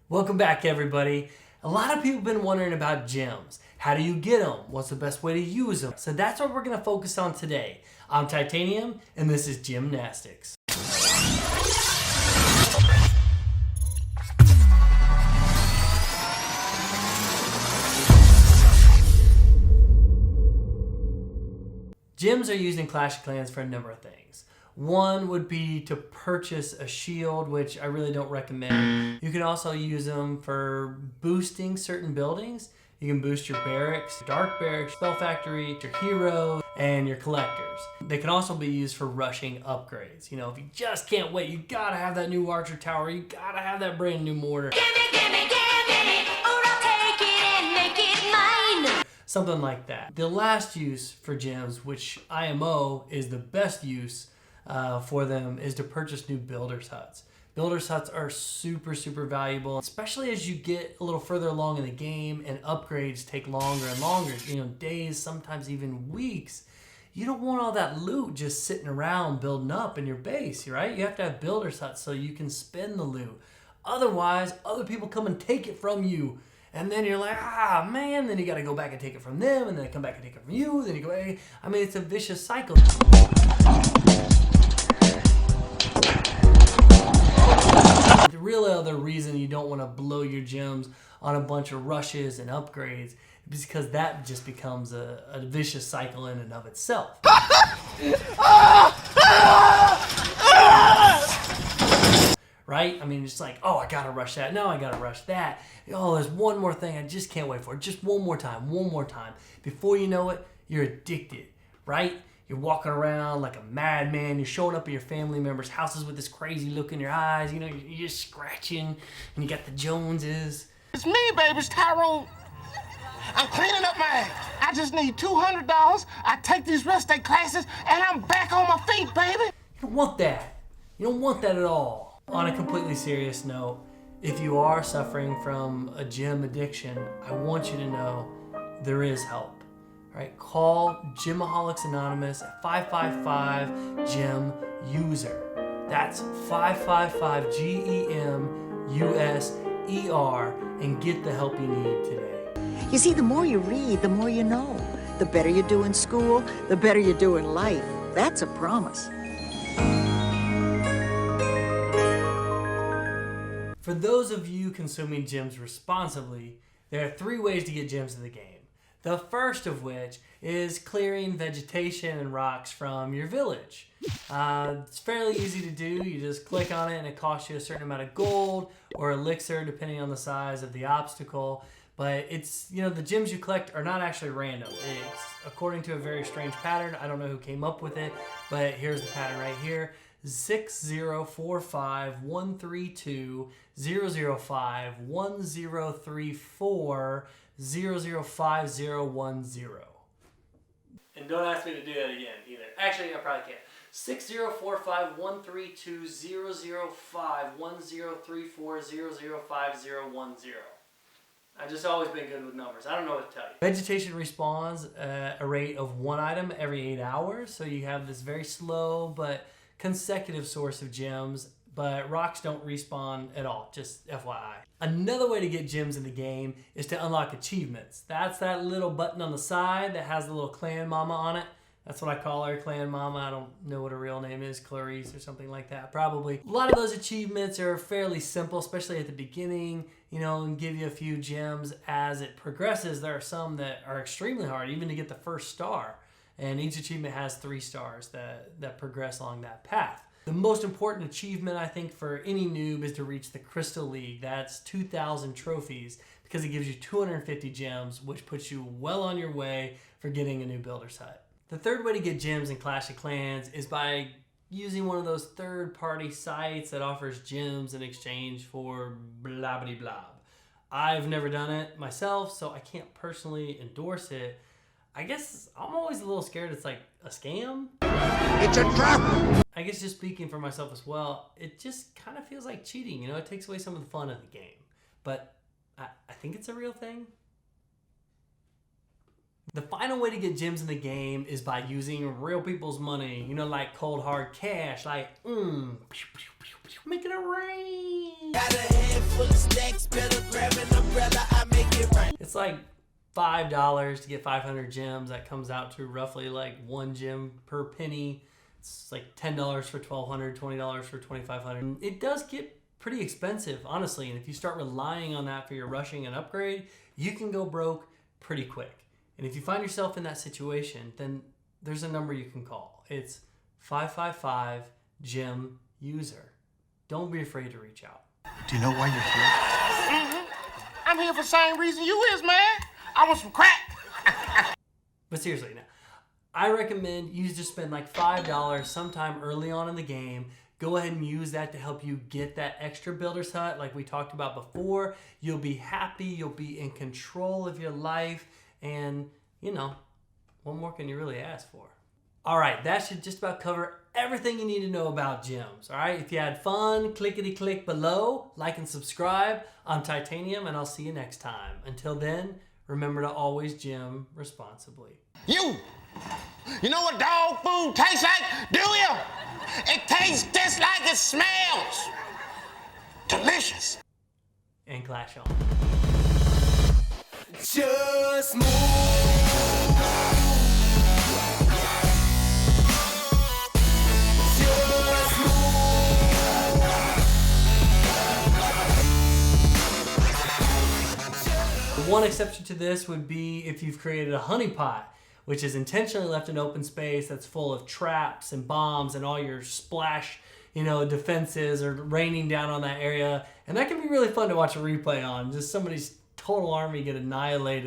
Welcome back, everybody. A lot of people have been wondering about gems. How do you get them? What's the best way to use them? So that's what we're going to focus on today. I'm Titanium, and this is Gem-Nastics. Gems are used in Clash of Clans for a number of things. One would be to purchase a shield, which I really don't recommend. You can also use them for boosting certain buildings. You can boost your barracks, dark barracks, spell factory, your heroes, and your collectors. They can also be used for rushing upgrades. You know, if you just can't wait, you gotta have that new archer tower, you gotta have that brand new mortar. Gimme, oh, I'll take it and make it mine. Something like that. The last use for gems, which IMO is the best use for them, is to purchase new builders huts. Builders huts are super valuable, especially as you get a little further along in the game and upgrades take longer and longer, you know, days, sometimes even weeks. You don't want all that loot just sitting around building up in your base, right? You have to have builders huts so you can spend the loot. Otherwise, other people come and take it from you. And then you're like, ah, man, then you got to go back and take it from them, and then they come back and take it from you, then you go, hey. I mean, it's a vicious cycle. The real other reason you don't want to blow your gems on a bunch of rushes and upgrades is because that just becomes a vicious cycle in and of itself. Right? I mean, it's like, oh, I gotta rush that. No, I gotta rush that. Oh, there's one more thing I just can't wait for. Just one more time. Before you know it, you're addicted, right? You're walking around like a madman. You're showing up at your family members' houses with this crazy look in your eyes. You know, you're just scratching, and you got the Joneses. It's me, baby. It's Tyrone. I'm cleaning up my act. I just need $200. I take these real estate classes, and I'm back on my feet, baby. You don't want that. You don't want that at all. On a completely serious note, if you are suffering from a gem addiction, I want you to know there is help. Right? Call Gemaholics Anonymous at 555-GEM-USER. That's 555-GEM-USER and get the help you need today. You see, the more you read, the more you know. The better you do in school, the better you do in life. That's a promise. For those of you consuming gems responsibly, there are 3 ways to get gems in the game. The first of which is clearing vegetation and rocks from your village. It's fairly easy to do. You just click on it and it costs you a certain amount of gold or elixir depending on the size of the obstacle. But it's, you know, the gems you collect are not actually random. It's according to a very strange pattern. I don't know who came up with it, but here's the pattern right here. 6045-132-005-1034-005010. And don't ask me to do that again either. Actually, I probably can't. 6045-132-005-1034-005010. I've just always been good with numbers. I don't know what to tell you. Vegetation respawns at a rate of 1 item every 8 hours. So you have this very slow but consecutive source of gems, but rocks don't respawn at all, just FYI. Another way to get gems in the game is to unlock achievements. That's that little button on the side that has the little clan mama on it. That's what I call her, clan mama. I don't know what her real name is, Clarice or something like that, probably. A lot of those achievements are fairly simple, especially at the beginning, you know, and give you a few gems. As it progresses, there are some that are extremely hard, even to get the first star. And each achievement has 3 stars that progress along that path. The most important achievement, I think, for any noob is to reach the Crystal League. That's 2,000 trophies because it gives you 250 gems, which puts you well on your way for getting a new builder's hut. The third way to get gems in Clash of Clans is by using one of those third-party sites that offers gems in exchange for blah blah blah. I've never done it myself, so I can't personally endorse it. I guess I'm always a little scared it's like a scam. It's a trap! I guess just speaking for myself as well, it just kind of feels like cheating. You know, it takes away some of the fun of the game. But I think it's a real thing. The final way to get gems in the game is by using real people's money. You know, like cold hard cash, like, making it rain. Got a head full of stacks, It's like $5 to get 500 gems. That comes out to roughly like 1 gem per penny. It's like $10 for 1,200, $20 for 2,500. It does get pretty expensive, honestly. And if you start relying on that for your rushing and upgrade, you can go broke pretty quick. And if you find yourself in that situation, then there's a number you can call. It's 555 gem user. Don't be afraid to reach out. Do you know why you're here? I'm here for the same reason you is, man. I want some crack. But seriously, now, I recommend you just spend like $5 sometime early on in the game. Go ahead and use that to help you get that extra builder's hut like we talked about before. You'll be happy, you'll be in control of your life, and you know, what more can you really ask for? All right, that should just about cover everything you need to know about gems. All right, if you had fun, clickety-click below, like and subscribe. I'm Titanium, and I'll see you next time. Until then, remember to always gem responsibly. You know what dog food tastes like, do you? It tastes just like it smells. Delicious. And clash on. Just move. Just move. The one exception to this would be if you've created a honeypot, which is intentionally left in open space that's full of traps and bombs and all your splash, defenses are raining down on that area. And that can be really fun to watch a replay on. Just somebody's total army get annihilated